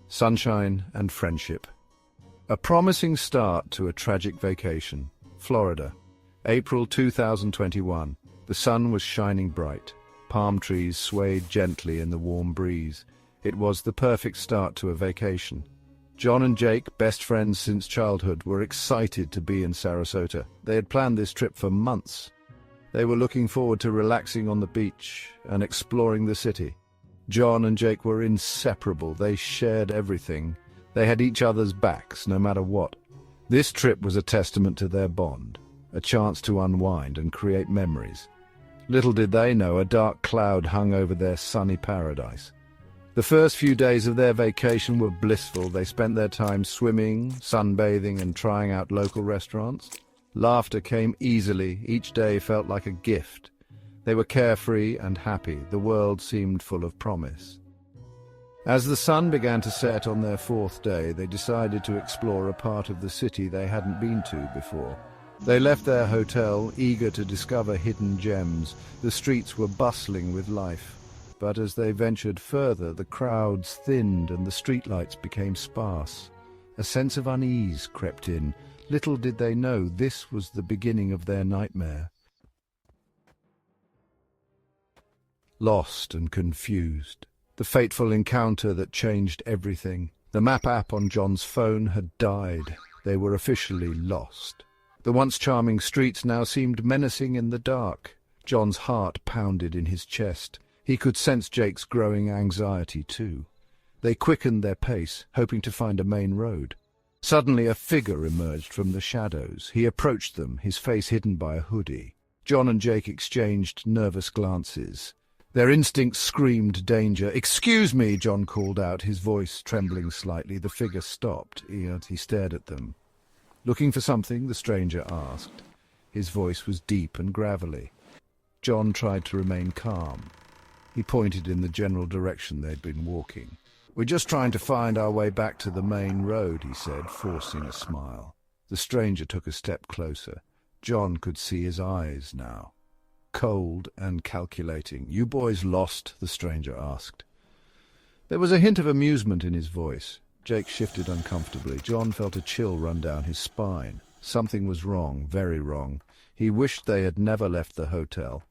sunshine and friendship. A promising start to a tragic vacation. Florida, April 2021. The sun was shining bright. Palm trees swayed gently in the warm breeze. It was the perfect start to a vacation. John and Jake, best friends since childhood, were excited to be in Sarasota. They had planned this trip for months. They were looking forward to relaxing on the beach and exploring the city. John and Jake were inseparable. They shared everything. They had each other's backs, no matter what. This trip was a testament to their bond, a chance to unwind and create memories. Little did they know, a dark cloud hung over their sunny paradise. The first few days of their vacation were blissful. They spent their time swimming, sunbathing, and trying out local restaurants. Laughter came easily. Each day felt like a gift. They were carefree and happy. The world seemed full of promise. As the sun began to set on their fourth day, they decided to explore a part of the city they hadn't been to before. They left their hotel, eager to discover hidden gems. The streets were bustling with life. But as they ventured further, the crowds thinned and the streetlights became sparse. A sense of unease crept in. Little did they know this was the beginning of their nightmare. Lost and confused. The fateful encounter that changed everything. The map app on John's phone had died. They were officially lost. The once charming streets now seemed menacing in the dark. John's heart pounded in his chest. He could sense Jake's growing anxiety too. They quickened their pace, hoping to find a main road. Suddenly a figure emerged from the shadows. He approached them, his face hidden by a hoodie. John and Jake exchanged nervous glances. Their instincts screamed danger. "Excuse me," John called out, his voice trembling slightly. The figure stopped. He stared at them. "Looking for something?" the stranger asked. His voice was deep and gravelly. John tried to remain calm. He pointed in the general direction they'd been walking. "We're just trying to find our way back to the main road," he said, forcing a smile. The stranger took a step closer. John could see his eyes now. Cold and calculating. "You boys lost?" the stranger asked. There was a hint of amusement in his voice. Jake shifted uncomfortably. John felt a chill run down his spine. Something was wrong, very wrong. He wished they had never left the hotel.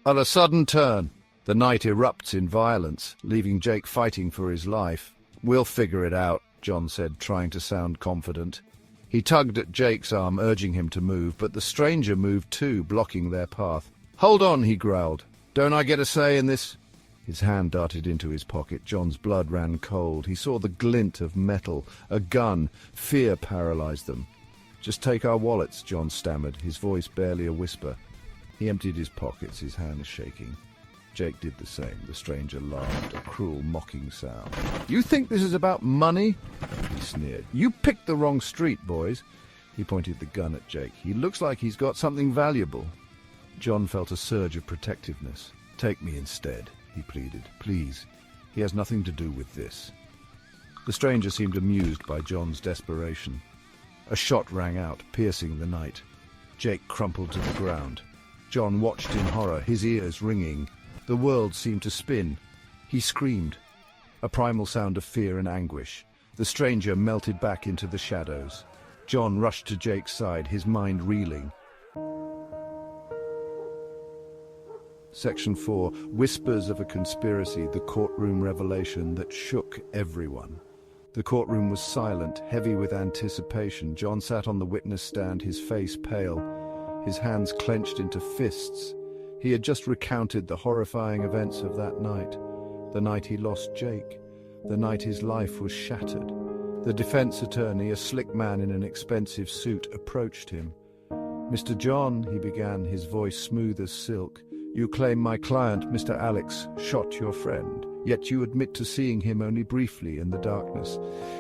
On a sudden turn, the night erupts in violence, leaving Jake fighting for his life. "We'll figure it out," John said, trying to sound confident. He tugged at Jake's arm, urging him to move, but the stranger moved too, blocking their path. "Hold on," he growled. "Don't I get a say in this?" His hand darted into his pocket. John's blood ran cold. He saw the glint of metal, a gun. Fear paralyzed them. "Just take our wallets," John stammered, his voice barely a whisper. He emptied his pockets, his hands shaking. Jake did the same. The stranger laughed, a cruel, mocking sound. "You think this is about money?" he sneered. "You picked the wrong street, boys." He pointed the gun at Jake. "He looks like he's got something valuable." John felt a surge of protectiveness. "Take me instead," he pleaded. "Please. He has nothing to do with this." The stranger seemed amused by John's desperation. A shot rang out, piercing the night. Jake crumpled to the ground. John watched in horror, his ears ringing. The world seemed to spin. He screamed, a primal sound of fear and anguish. The stranger melted back into the shadows. John rushed to Jake's side, his mind reeling. Section 4. Whispers of a conspiracy, the courtroom revelation that shook everyone. The courtroom was silent, heavy with anticipation. John sat on the witness stand, his face pale, his hands clenched into fists. He had just recounted the horrifying events of that night, the night he lost Jake, the night his life was shattered. The defense attorney, a slick man in an expensive suit, approached him. "Mr. John," he began, his voice smooth as silk, "you claim my client, Mr. Alex, shot your friend, yet you admit to seeing him only briefly in the darkness.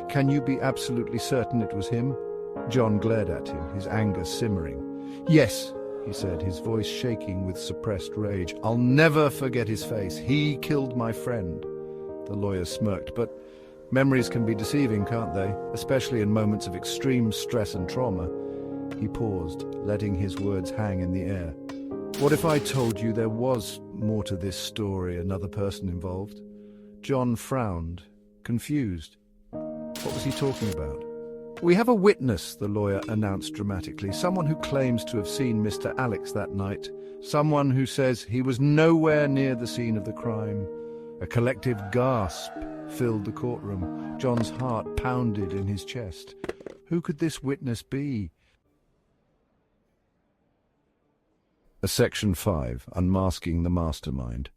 Can you be absolutely certain it was him?" John glared at him, his anger simmering. "Yes," he said, his voice shaking with suppressed rage. "I'll never forget his face. He killed my friend." The lawyer smirked. "But memories can be deceiving, can't they? Especially in moments of extreme stress and trauma." He paused, letting his words hang in the air. "What if I told you there was more to this story, another person involved?" John frowned, confused. What was he talking about? "We have a witness," the lawyer announced dramatically. "Someone who claims to have seen Mr. Alex that night. Someone who says he was nowhere near the scene of the crime." A collective gasp filled the courtroom. John's heart pounded in his chest. Who could this witness be? Section 5, Unmasking the Mastermind.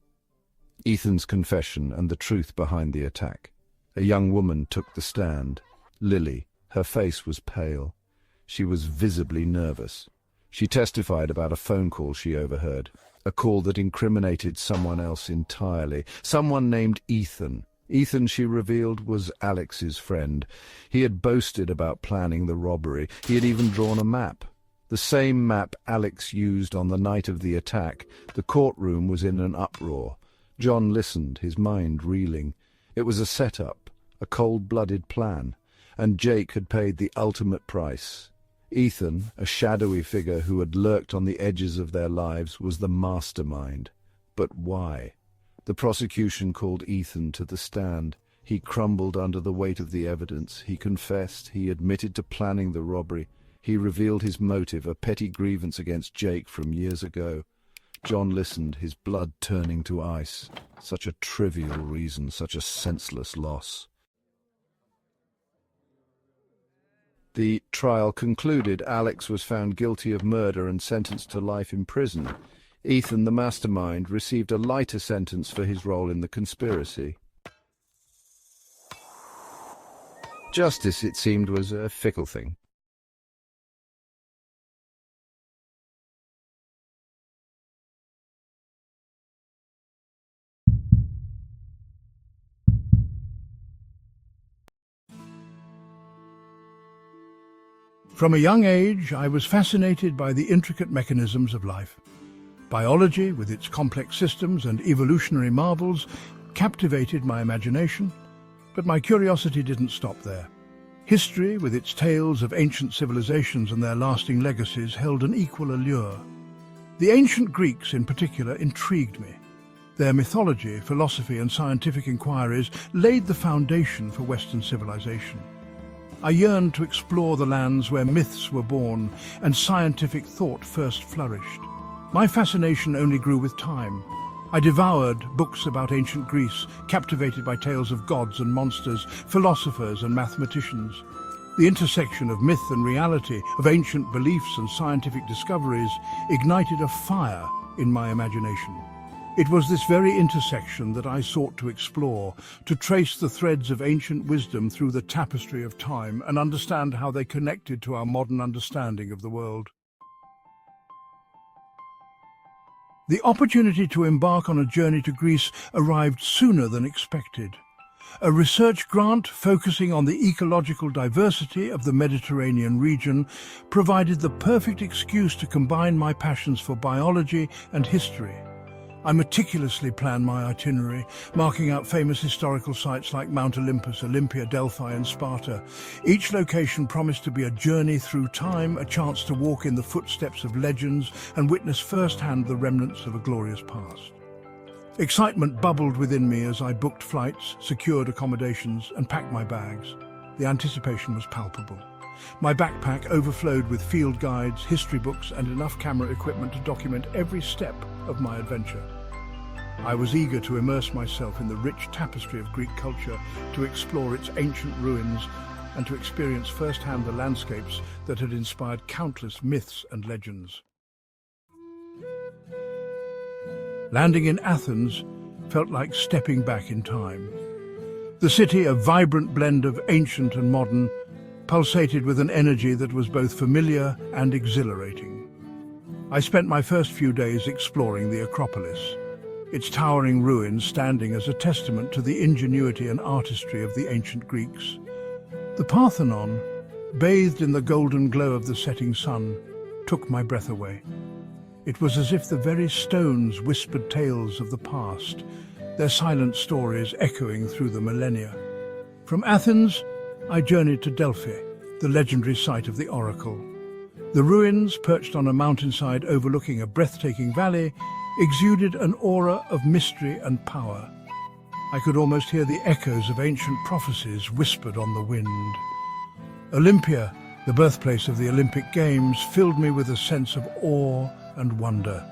Ethan's confession and the truth behind the attack. A young woman took the stand. Lily. Her face was pale. She was visibly nervous. She testified about a phone call she overheard, a call that incriminated someone else entirely, someone named Ethan. Ethan, she revealed, was Alex's friend. He had boasted about planning the robbery. He had even drawn a map. The same map Alex used on the night of the attack. The courtroom was in an uproar. John listened, his mind reeling. It was a setup, a cold-blooded plan. And Jake had paid the ultimate price. Ethan, a shadowy figure who had lurked on the edges of their lives, was the mastermind. But why? The prosecution called Ethan to the stand. He crumbled under the weight of the evidence. He confessed. He admitted to planning the robbery. He revealed his motive, a petty grievance against Jake from years ago. John listened, his blood turning to ice. Such a trivial reason, such a senseless loss. The trial concluded. Alex was found guilty of murder and sentenced to life in prison. Ethan, the mastermind, received a lighter sentence for his role in the conspiracy. Justice, it seemed, was a fickle thing. From a young age, I was fascinated by the intricate mechanisms of life. Biology, with its complex systems and evolutionary marvels, captivated my imagination, but my curiosity didn't stop there. History, with its tales of ancient civilizations and their lasting legacies, held an equal allure. The ancient Greeks, in particular, intrigued me. Their mythology, philosophy, and scientific inquiries laid the foundation for Western civilization. I yearned to explore the lands where myths were born and scientific thought first flourished. My fascination only grew with time. I devoured books about ancient Greece, captivated by tales of gods and monsters, philosophers and mathematicians. The intersection of myth and reality, of ancient beliefs and scientific discoveries, ignited a fire in my imagination. It was this very intersection that I sought to explore, to trace the threads of ancient wisdom through the tapestry of time and understand how they connected to our modern understanding of the world. The opportunity to embark on a journey to Greece arrived sooner than expected. A research grant focusing on the ecological diversity of the Mediterranean region provided the perfect excuse to combine my passions for biology and history. I meticulously planned my itinerary, marking out famous historical sites like Mount Olympus, Olympia, Delphi and Sparta. Each location promised to be a journey through time, a chance to walk in the footsteps of legends and witness firsthand the remnants of a glorious past. Excitement bubbled within me as I booked flights, secured accommodations and packed my bags. The anticipation was palpable. My backpack overflowed with field guides, history books and enough camera equipment to document every step of my adventure. I was eager to immerse myself in the rich tapestry of Greek culture, to explore its ancient ruins and to experience firsthand the landscapes that had inspired countless myths and legends. Landing in Athens felt like stepping back in time. The city, a vibrant blend of ancient and modern, pulsated with an energy that was both familiar and exhilarating. I spent my first few days exploring the Acropolis, its towering ruins standing as a testament to the ingenuity and artistry of the ancient Greeks. The Parthenon, bathed in the golden glow of the setting sun, took my breath away. It was as if the very stones whispered tales of the past, their silent stories echoing through the millennia. From Athens, I journeyed to Delphi, the legendary site of the oracle. The ruins, perched on a mountainside overlooking a breathtaking valley, exuded an aura of mystery and power. I could almost hear the echoes of ancient prophecies whispered on the wind. Olympia, the birthplace of the Olympic Games, filled me with a sense of awe and wonder.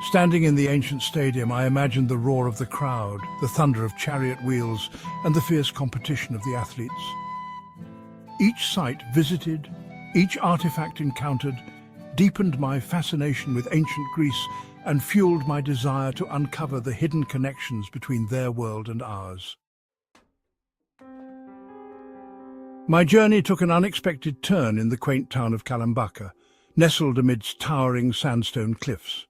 Standing in the ancient stadium, I imagined the roar of the crowd, the thunder of chariot wheels, and the fierce competition of the athletes. Each site visited, each artifact encountered, deepened my fascination with ancient Greece and fueled my desire to uncover the hidden connections between their world and ours. My journey took an unexpected turn in the quaint town of Kalambaka, nestled amidst towering sandstone cliffs.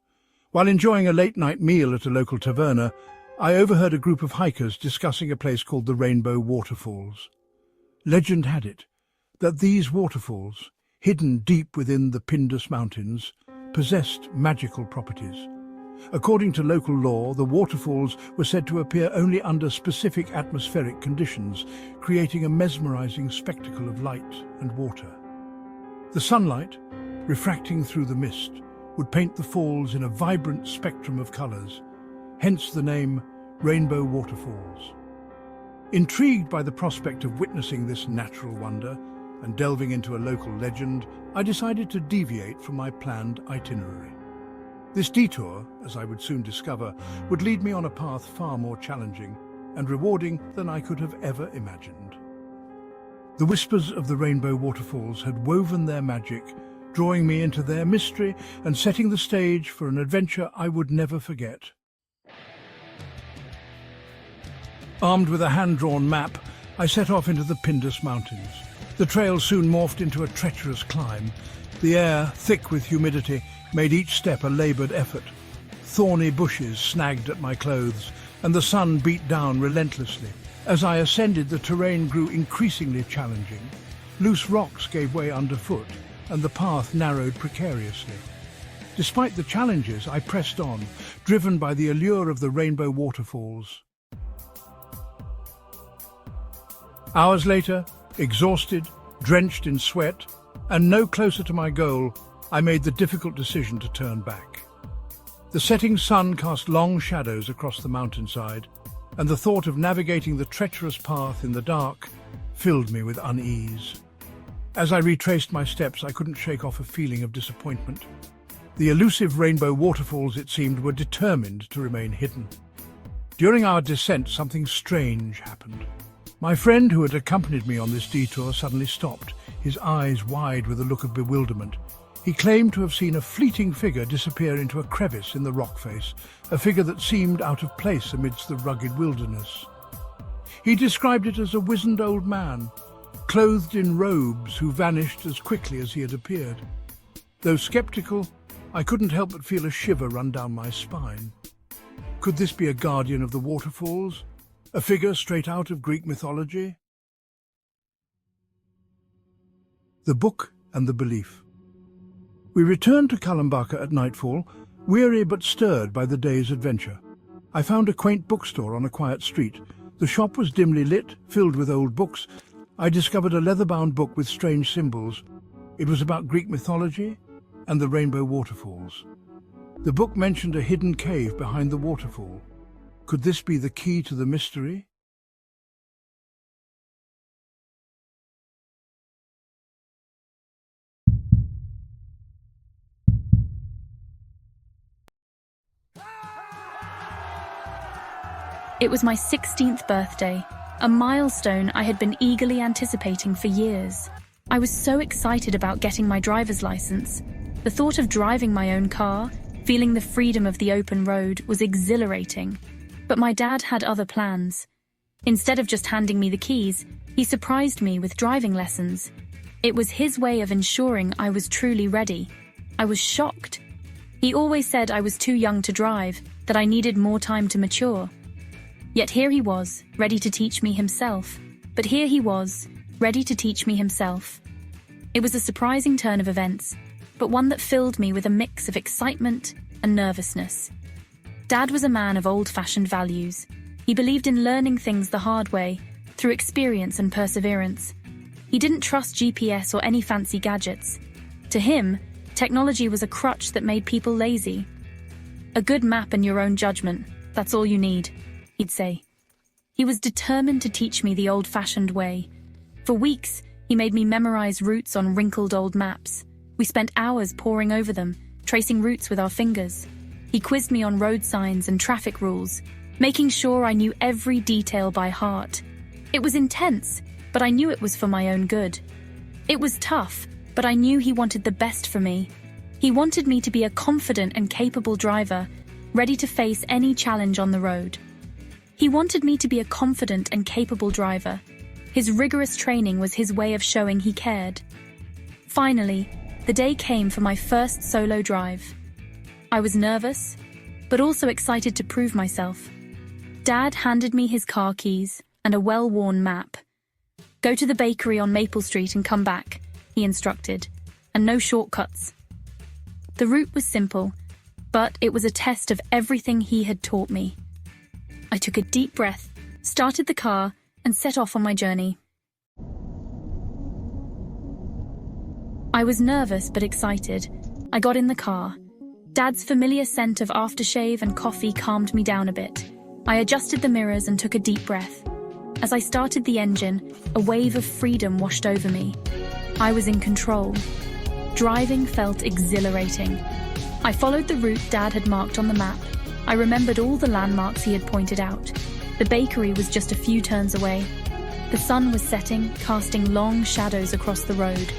While enjoying a late-night meal at a local taverna, I overheard a group of hikers discussing a place called the Rainbow Waterfalls. Legend had it that these waterfalls, hidden deep within the Pindus Mountains, possessed magical properties. According to local law, the waterfalls were said to appear only under specific atmospheric conditions, creating a mesmerizing spectacle of light and water. The sunlight, refracting through the mist, would paint the falls in a vibrant spectrum of colors, hence the name Rainbow Waterfalls. Intrigued by the prospect of witnessing this natural wonder and delving into a local legend, I decided to deviate from my planned itinerary. This detour, as I would soon discover, would lead me on a path far more challenging and rewarding than I could have ever imagined. The whispers of the Rainbow Waterfalls had woven their magic, drawing me into their mystery and setting the stage for an adventure I would never forget. Armed with a hand-drawn map, I set off into the Pindus Mountains. The trail soon morphed into a treacherous climb. The air, thick with humidity, made each step a laboured effort. Thorny bushes snagged at my clothes, and the sun beat down relentlessly. As I ascended, the terrain grew increasingly challenging. Loose rocks gave way underfoot, and the path narrowed precariously. Despite the challenges, I pressed on, driven by the allure of the Rainbow Waterfalls. Hours later, exhausted, drenched in sweat, and no closer to my goal, I made the difficult decision to turn back. The setting sun cast long shadows across the mountainside, and the thought of navigating the treacherous path in the dark filled me with unease. As I retraced my steps, I couldn't shake off a feeling of disappointment. The elusive Rainbow Waterfalls, it seemed, were determined to remain hidden. During our descent, something strange happened. My friend who had accompanied me on this detour suddenly stopped, his eyes wide with a look of bewilderment. He claimed to have seen a fleeting figure disappear into a crevice in the rock face, a figure that seemed out of place amidst the rugged wilderness. He described it as a wizened old man, clothed in robes, who vanished as quickly as he had appeared. Though skeptical, I couldn't help but feel a shiver run down my spine. Could this be a guardian of the waterfalls? A figure straight out of Greek mythology? The Book and the Belief. We returned to Kalambaka at nightfall, weary but stirred by the day's adventure. I found a quaint bookstore on a quiet street. The shop was dimly lit, filled with old books. I discovered a leather-bound book with strange symbols. It was about Greek mythology and the Rainbow Waterfalls. The book mentioned a hidden cave behind the waterfall. Could this be the key to the mystery? It was my 16th birthday, a milestone I had been eagerly anticipating for years. I was so excited about getting my driver's license. The thought of driving my own car, feeling the freedom of the open road, was exhilarating. But my dad had other plans. Instead of just handing me the keys, he surprised me with driving lessons. It was his way of ensuring I was truly ready. I was shocked. He always said I was too young to drive, that I needed more time to mature. Yet here he was, ready to teach me himself. It was a surprising turn of events, but one that filled me with a mix of excitement and nervousness. Dad was a man of old-fashioned values. He believed in learning things the hard way, through experience and perseverance. He didn't trust GPS or any fancy gadgets. To him, technology was a crutch that made people lazy. A good map and your own judgment, that's all you need, he'd say. He was determined to teach me the old-fashioned way. For weeks, he made me memorize routes on wrinkled old maps. We spent hours poring over them, tracing routes with our fingers. He quizzed me on road signs and traffic rules, making sure I knew every detail by heart. It was intense, but I knew it was for my own good. It was tough, but I knew he wanted the best for me. He wanted me to be a confident and capable driver, ready to face any challenge on the road. He wanted me to be a confident and capable driver. His rigorous training was his way of showing he cared. Finally, the day came for my first solo drive. I was nervous, but also excited to prove myself. Dad handed me his car keys and a well-worn map. "Go to the bakery on Maple Street and come back," he instructed, "and no shortcuts." The route was simple, but it was a test of everything he had taught me. I took a deep breath, started the car, and set off on my journey. I was nervous but excited. I got in the car. Dad's familiar scent of aftershave and coffee calmed me down a bit. I adjusted the mirrors and took a deep breath. As I started the engine, a wave of freedom washed over me. I was in control. Driving felt exhilarating. I followed the route Dad had marked on the map. I remembered all the landmarks he had pointed out. The bakery was just a few turns away. The sun was setting, casting long shadows across the road.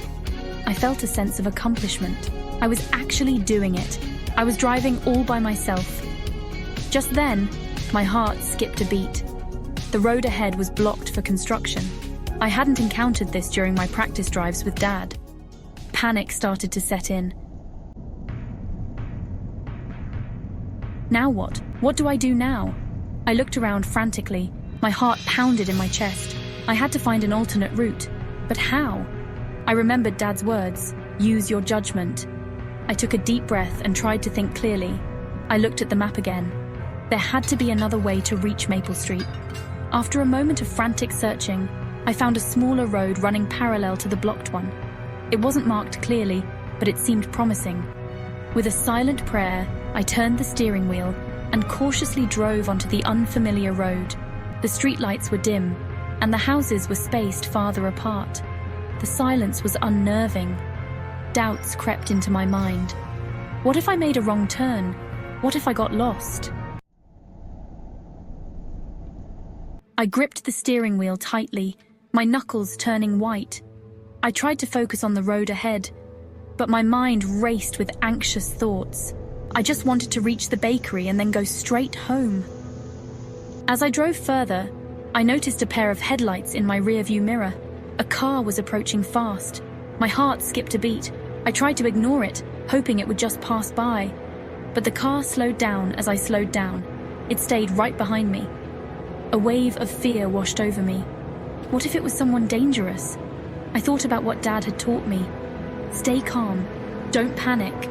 I felt a sense of accomplishment. I was actually doing it. I was driving all by myself. Just then, my heart skipped a beat. The road ahead was blocked for construction. I hadn't encountered this during my practice drives with Dad. Panic started to set in. Now what? What do I do now? I looked around frantically. My heart pounded in my chest. I had to find an alternate route. But how? I remembered Dad's words, "Use your judgment." I took a deep breath and tried to think clearly. I looked at the map again. There had to be another way to reach Maple Street. After a moment of frantic searching, I found a smaller road running parallel to the blocked one. It wasn't marked clearly, but it seemed promising. With a silent prayer, I turned the steering wheel and cautiously drove onto the unfamiliar road. The streetlights were dim, and the houses were spaced farther apart. The silence was unnerving. Doubts crept into my mind. What if I made a wrong turn? What if I got lost? I gripped the steering wheel tightly, my knuckles turning white. I tried to focus on the road ahead, but my mind raced with anxious thoughts. I just wanted to reach the bakery and then go straight home. As I drove further, I noticed a pair of headlights in my rearview mirror. A car was approaching fast. My heart skipped a beat. I tried to ignore it, hoping it would just pass by. But the car slowed down as I slowed down. It stayed right behind me. A wave of fear washed over me. What if it was someone dangerous? I thought about what Dad had taught me. Stay calm. Don't panic.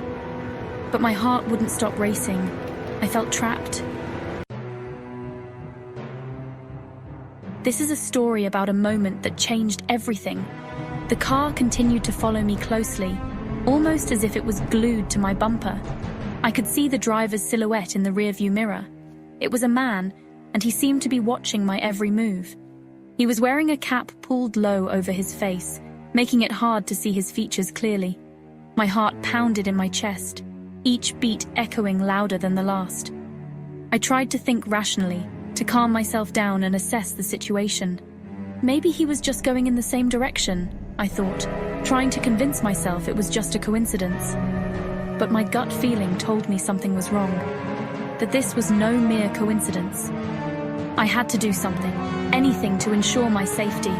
But my heart wouldn't stop racing. I felt trapped. This is a story about a moment that changed everything. The car continued to follow me closely, almost as if it was glued to my bumper. I could see the driver's silhouette in the rearview mirror. It was a man, and he seemed to be watching my every move. He was wearing a cap pulled low over his face, making it hard to see his features clearly. My heart pounded in my chest, each beat echoing louder than the last. I tried to think rationally, to calm myself down and assess the situation. Maybe he was just going in the same direction, I thought, trying to convince myself it was just a coincidence. But my gut feeling told me something was wrong, that this was no mere coincidence. I had to do something, anything to ensure my safety.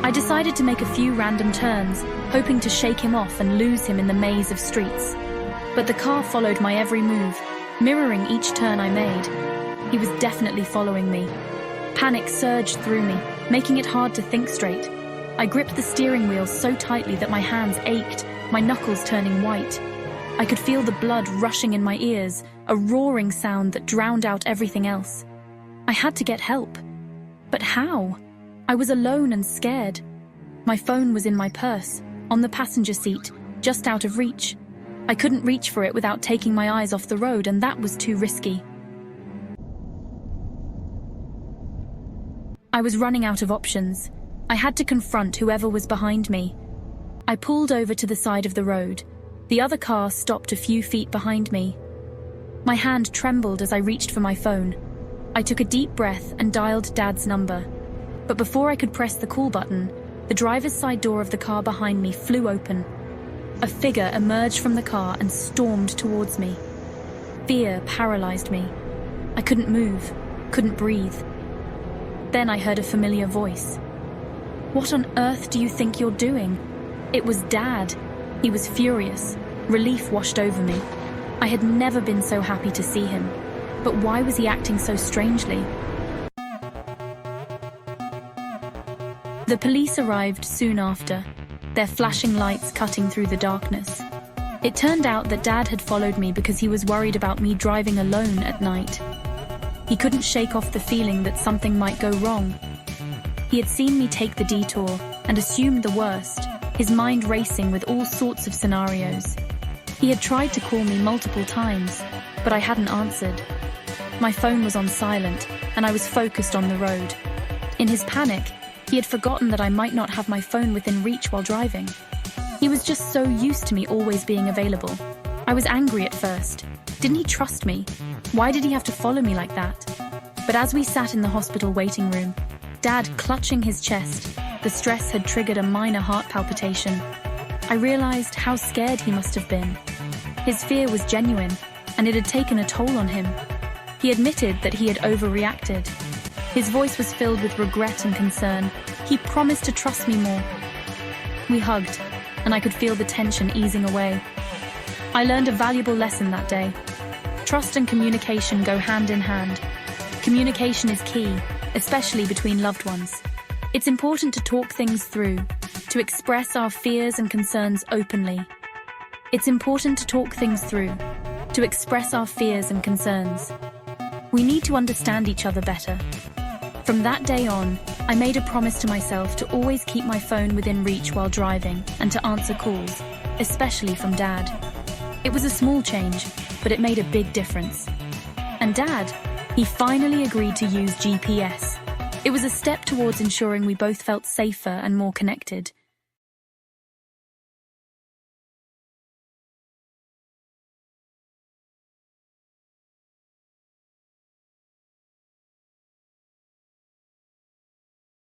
I decided to make a few random turns, hoping to shake him off and lose him in the maze of streets. But the car followed my every move, mirroring each turn I made. He was definitely following me. Panic surged through me, making it hard to think straight. I gripped the steering wheel so tightly that my hands ached, my knuckles turning white. I could feel the blood rushing in my ears, a roaring sound that drowned out everything else. I had to get help. But how? I was alone and scared. My phone was in my purse, on the passenger seat, just out of reach. I couldn't reach for it without taking my eyes off the road, and that was too risky. I was running out of options. I had to confront whoever was behind me. I pulled over to the side of the road. The other car stopped a few feet behind me. My hand trembled as I reached for my phone. I took a deep breath and dialed Dad's number. But before I could press the call button, the driver's side door of the car behind me flew open. A figure emerged from the car and stormed towards me. Fear paralyzed me. I couldn't move, couldn't breathe. Then I heard a familiar voice. "What on earth do you think you're doing?" It was Dad. He was furious. Relief washed over me. I had never been so happy to see him. But why was he acting so strangely? The police arrived soon after, their flashing lights cutting through the darkness. It turned out that Dad had followed me because he was worried about me driving alone at night. He couldn't shake off the feeling that something might go wrong. He had seen me take the detour and assumed the worst, his mind racing with all sorts of scenarios. He had tried to call me multiple times, but I hadn't answered. My phone was on silent, and I was focused on the road. In his panic, he had forgotten that I might not have my phone within reach while driving. He was just so used to me always being available. I was angry at first. Didn't he trust me? Why did he have to follow me like that? But as we sat in the hospital waiting room, Dad clutching his chest, the stress had triggered a minor heart palpitation. I realized how scared he must have been. His fear was genuine, and it had taken a toll on him. He admitted that he had overreacted. His voice was filled with regret and concern. He promised to trust me more. We hugged, and I could feel the tension easing away. I learned a valuable lesson that day. Trust and communication go hand in hand. Communication is key, especially between loved ones. It's important to talk things through, to express our fears and concerns openly. It's important to talk things through, to express our fears and concerns. We need to understand each other better. From that day on, I made a promise to myself to always keep my phone within reach while driving and to answer calls, especially from Dad. It was a small change, but it made a big difference. And Dad, he finally agreed to use GPS. It was a step towards ensuring we both felt safer and more connected.